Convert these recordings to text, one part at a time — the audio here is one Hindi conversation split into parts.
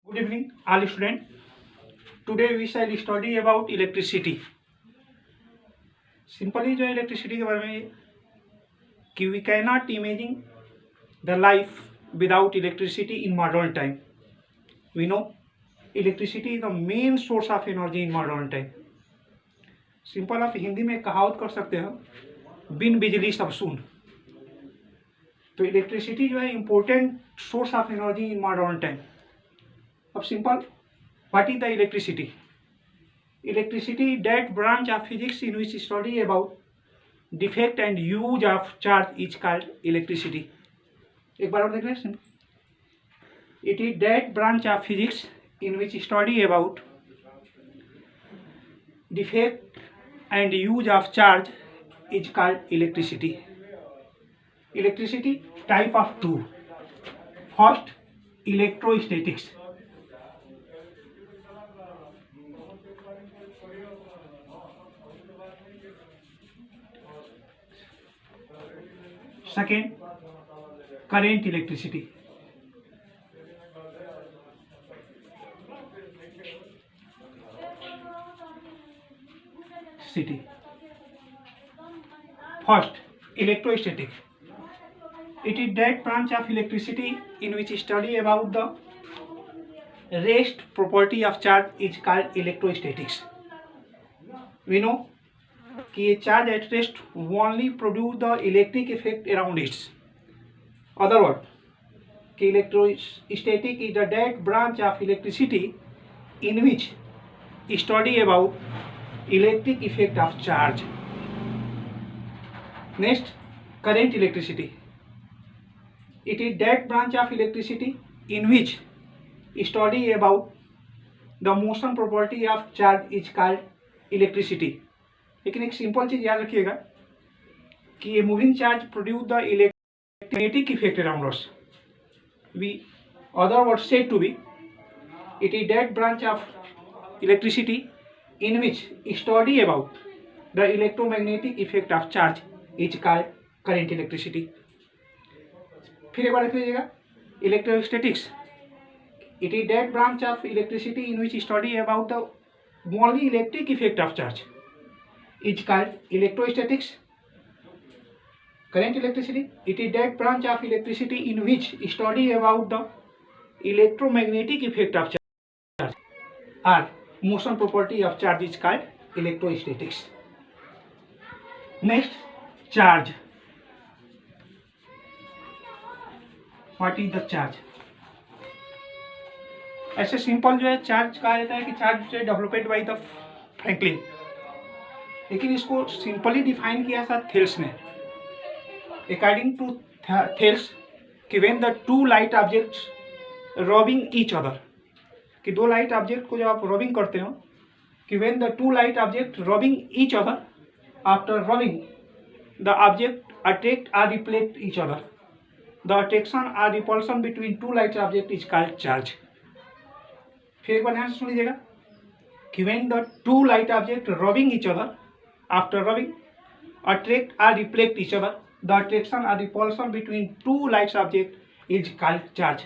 Good evening, all students. Today we shall study about electricity. Simply जो इलेक्ट्रिसिटी के बारे में कि we cannot imagine the life without electricity in modern time. We know electricity is the main source of energy in modern time. Simple आप हिंदी में कहावत कर सकते हो बिन बिजली सब सुन। तो इलेक्ट्रिसिटी जो है important source of energy in modern time. अब simple what is the electricity? Electricity, that branch of physics in which study about defect and use of charge is called electricity. एक बार और देख लें। It is that branch of physics in which study about defect and use of charge is called electricity. Electricity type of two. First, electrostatics. Second, current electricity. First, electrostatic. It is that branch of electricity in which study about the rest property of charge is called electrostatics. We know कि ये charge at rest only produce the electric effect around its. Other word कि electrostatic is the that branch of electricity in which study about electric effect of charge. Next, current electricity. It is that branch of electricity in which study about the motion property of charge is called electricity. लेकिन एक सिंपल चीज याद रखिएगा कि ये moving charge produce the electromagnetic effect around us. We other word said to be it is that branch of electricity in which study about the electromagnetic effect of charge is called current electricity. फिर एक बार देख लीजिएगा, electrostatics. It is that branch of electricity in which study about the only electric effect of charge is called electrostatics. Current electricity. It is that branch of electricity in which study about the electromagnetic effect of charge or motion property of charge is called electrostatics. Next, charge. What is the charge? ऐसे सिंपल जो है चार्ज कहा जाता है कि चार्ज जो है डेवलप्ड बाय द फ्रैंकलिन, लेकिन इसको सिंपली डिफाइन किया था थेल्स ने. अकॉर्डिंग टू थेल्स कि when the two light objects rubbing each other, कि दो लाइट ऑब्जेक्ट को जब आप रबिंग करते हो कि when the two light object rubbing each other after rubbing the object attract और reflect each other, the attraction और repulsion between two light object is called charge. फिर एक बार ध्यान से सुन लीजिएगा कि when the two light object rubbing each other after rubbing attract or reflect each other, the attraction or repulsion between two light objects is called charge.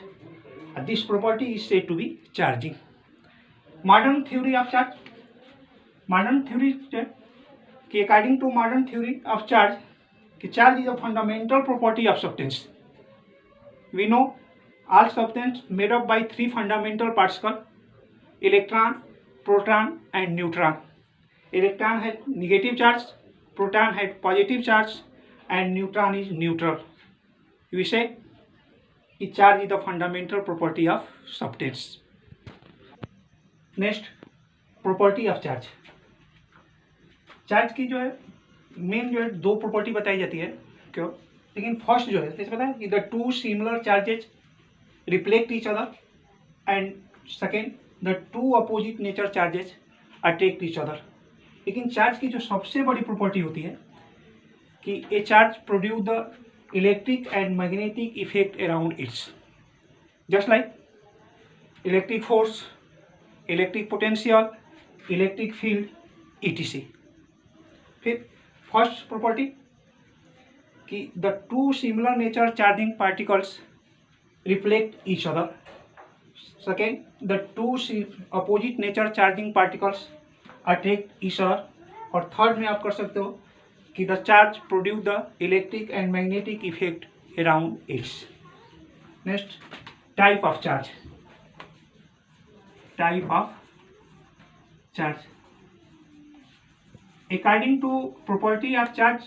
This property is said to be charging. Modern theory of charge. Modern theory कि according to modern theory of charge कि charge is a fundamental property of substance. We know all substance made up by three fundamental particles: electron, proton and neutron. Electron has negative charge, proton has positive charge and neutron is neutral. We say charge is the fundamental property of substance. Next, property of charge. Charge की जो है मेन जो है दो प्रॉपर्टी बताई जाती है क्यों, लेकिन फर्स्ट जो है पता है कि the two similar charges reflect each other and second the two opposite nature charges attract each other. लेकिन चार्ज की जो सबसे बड़ी प्रॉपर्टी होती है कि ए charge produce the electric and magnetic effect around it's, just like electric force, electric potential, electric field etc. फिर फर्स्ट प्रॉपर्टी कि the two similar nature charging particles reflect each other. Second, the two opposite nature charging particles attract each other. और थर्ड में आप कर सकते हो कि the charge produce the electric and magnetic effect around it. Next, type of charge. Type of charge. According to property of charge,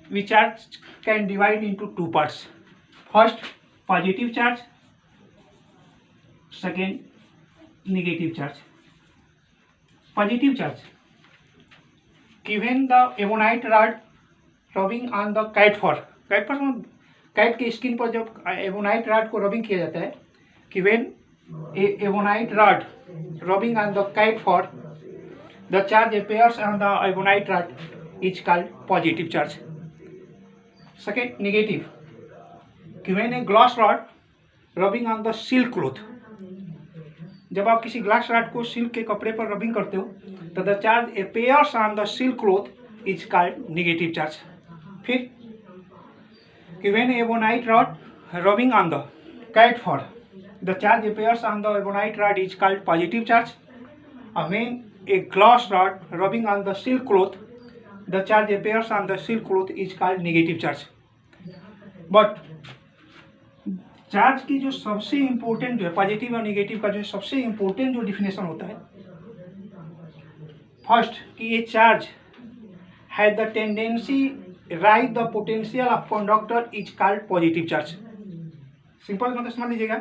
we charge can divide into two parts. First, positive charge. Second, negative charge. Positive charge. Given the ebonite rod rubbing on the kite for kite के स्किन पर जब एबोनाइट रॉड को रबिंग किया जाता है, कि when ebonite rod rubbing on the kite for the charge appears on the ebonite rod is called positive charge. Second, negative. कि when a glass rod rubbing on the silk cloth, जब आप किसी ग्लास रॉड को सिल्क के कपड़े पर रबिंग करते हो तो the charge appears on the silk cloth is called negative charge. फिर when ebonite rod rubbing on the kite for the charge appears on the ebonite rod is called positive charge. When a glass rod rubbing on the silk cloth, the charge appears on the silk cloth is called negative charge. But charge की जो सबसे इम्पोर्टेंट जो है पॉजिटिव और नेगेटिव का जो सबसे इम्पोर्टेंट जो डिफिनेशन होता है, फर्स्ट कि ये charge has the tendency rise the potential of conductor is called positive charge. Simple मतलब समझ लीजिएगा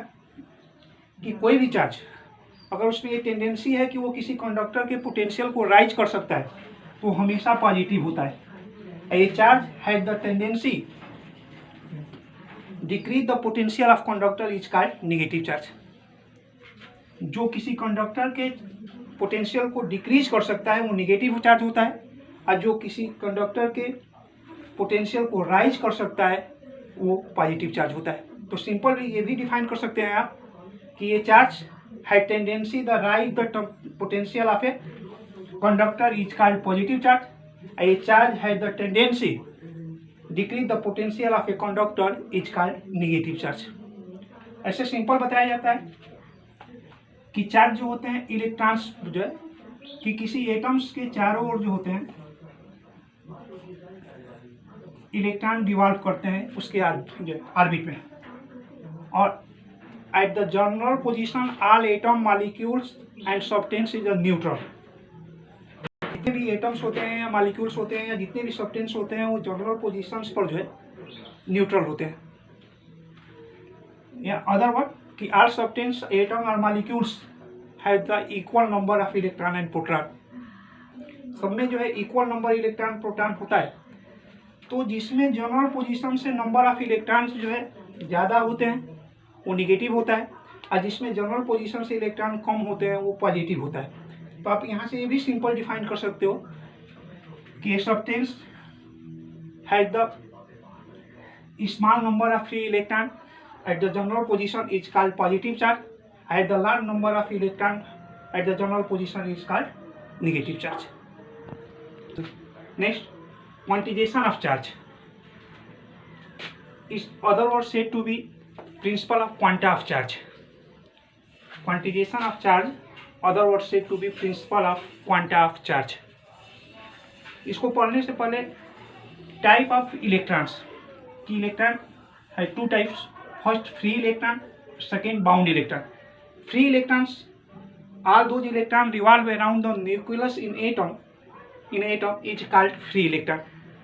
कि कोई भी चार्ज अगर उसमें ये टेंडेंसी है कि वो किसी कंडक्टर के पोटेंशियल को राइज कर सकता है तो हमेशा पॉजिटिव होता है. ये charge has the tendency decrease the potential of conductor is called negative charge. जो किसी कंडक्टर के पोटेंशियल को डिक्रीज कर सकता है वो नेगेटिव चार्ज होता है, और जो किसी कंडक्टर के पोटेंशियल को राइज कर सकता है वो पॉजिटिव चार्ज होता है. तो सिंपल ये भी डिफाइन कर सकते हैं आप कि ये चार्ज है tendency the rise the potential of a conductor is called positive charge. ये चार्ज है the tendency decrease the potential of a conductor is called negative charge. ऐसे सिंपल बताया जाता है कि चार्ज जो होते हैं इलेक्ट्रॉन्स जो है कि किसी एटम्स के चारों ओर जो होते हैं इलेक्ट्रॉन रिवॉल्व करते हैं उसके ऑर्बिट में, और at the general position all atom molecules and substance is neutral. जितने भी एटम्स होते हैं या मॉलिक्यूल्स होते हैं या जितने भी सब्सटेंस होते हैं वो जनरल पोजीशंस पर जो है न्यूट्रल होते हैं. या अदर वर्ड कि ऑल सब्सटेंस एटम और molecules have the equal number of electron and proton. सब में जो है इक्वल नंबर इलेक्ट्रॉन प्रोटॉन होता है. तो जिसमें जनरल पोजीशन से नंबर ऑफ इलेक्ट्रॉन्स जो है ज़्यादा होते हैं वो नेगेटिव होता है, और जिसमें जनरल पोजीशन से इलेक्ट्रॉन कम होते हैं वो पॉजिटिव होता है. तो आप यहाँ से ये भी सिंपल डिफाइन कर सकते हो कि substance has the small number of free electron at the general position is called positive charge, at the large number of electron at the general position is called negative charge. Next, quantization of charge is other words said to be principle of quanta of charge. Quantization of charge other words said to be principle of quanta of charge. इसको पढ़ने से पहले टाइप ऑफ इलेक्ट्रॉन्स की इलेक्ट्रॉन है two types. First free electron, second bound electron. Free electrons all those electrons revolve around the nucleus in atom is called free electron.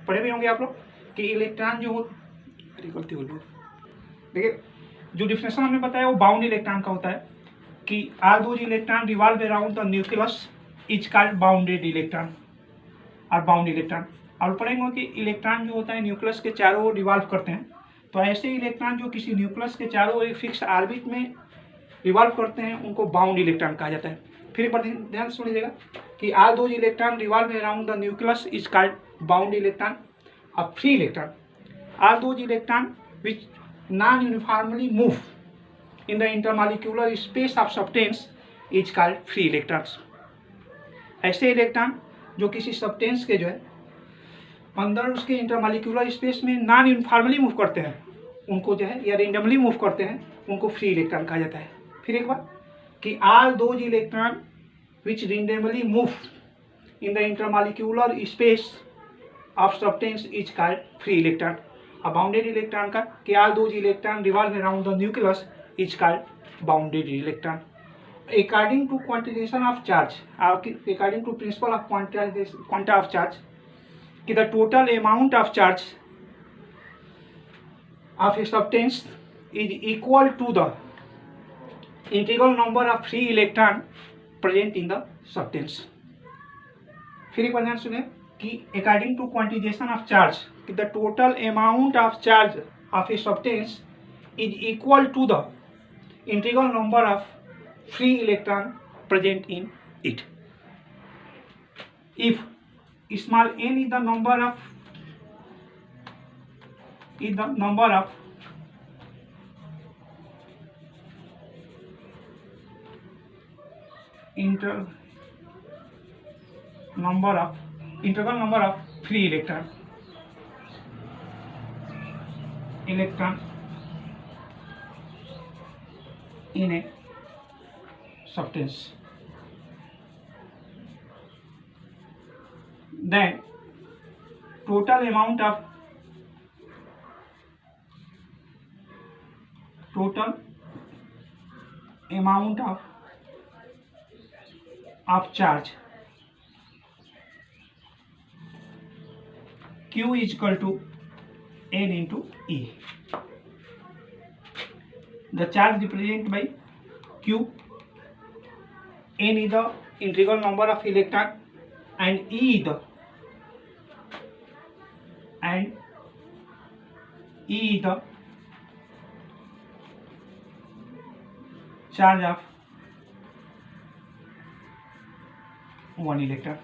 पढ़े भी होंगे आप लोग कि इलेक्ट्रॉन जो गलती हो गई. देखिए जो डिफिनेशन हमने बताया वो बाउंड इलेक्ट्रॉन का होता है कि all those electrons revolve around the nucleus is called bounded electron और बाउंड इलेक्ट्रॉन. और पढ़ेंगे कि इलेक्ट्रॉन जो होता है न्यूक्लियस के चारों ओर रिवॉल्व करते हैं, तो ऐसे इलेक्ट्रॉन जो किसी न्यूक्लियस के चारों ओर फिक्स ऑर्बिट में रिवॉल्व करते हैं उनको बाउंड इलेक्ट्रॉन कहा जाता है. फिर एक बार ध्यान से सुनिएगा कि all those electron revolve around the nucleus is called bound electron. और free electron all those electron which non uniformly move in the intermolecular space of substance is called free electrons. ऐसे इलेक्ट्रॉन जो किसी सब्सटेंस के जो है अंदर उसके इंटरमॉलिक्यूलर स्पेस में नॉन यूनिफॉर्मली मूव करते हैं उनको जो है या रेंडमली मूव करते हैं उनको फ्री इलेक्ट्रॉन कहा जाता है. फिर एक बार कि all those electron which randomly move in the intermolecular space of substance is called free electron. A bounded electron का कि all those electron revolve around the nucleus is called bounded electron. According to quantization of charge, according to principle of quanta of charge, कि the total amount of charge of a substance is equal to the integral number of free electron present in the substance. फिर एक बार ध्यान सुने कि according to quantization of charge, कि the total amount of charge of a substance is equal to the integral number of free electron present in it. If small n is the number of integral number of free electron in a substance, then total amount of charge Q is equal to N into E. The charge represented by Q, N is the integral number of electron, and E is the charge of one electron.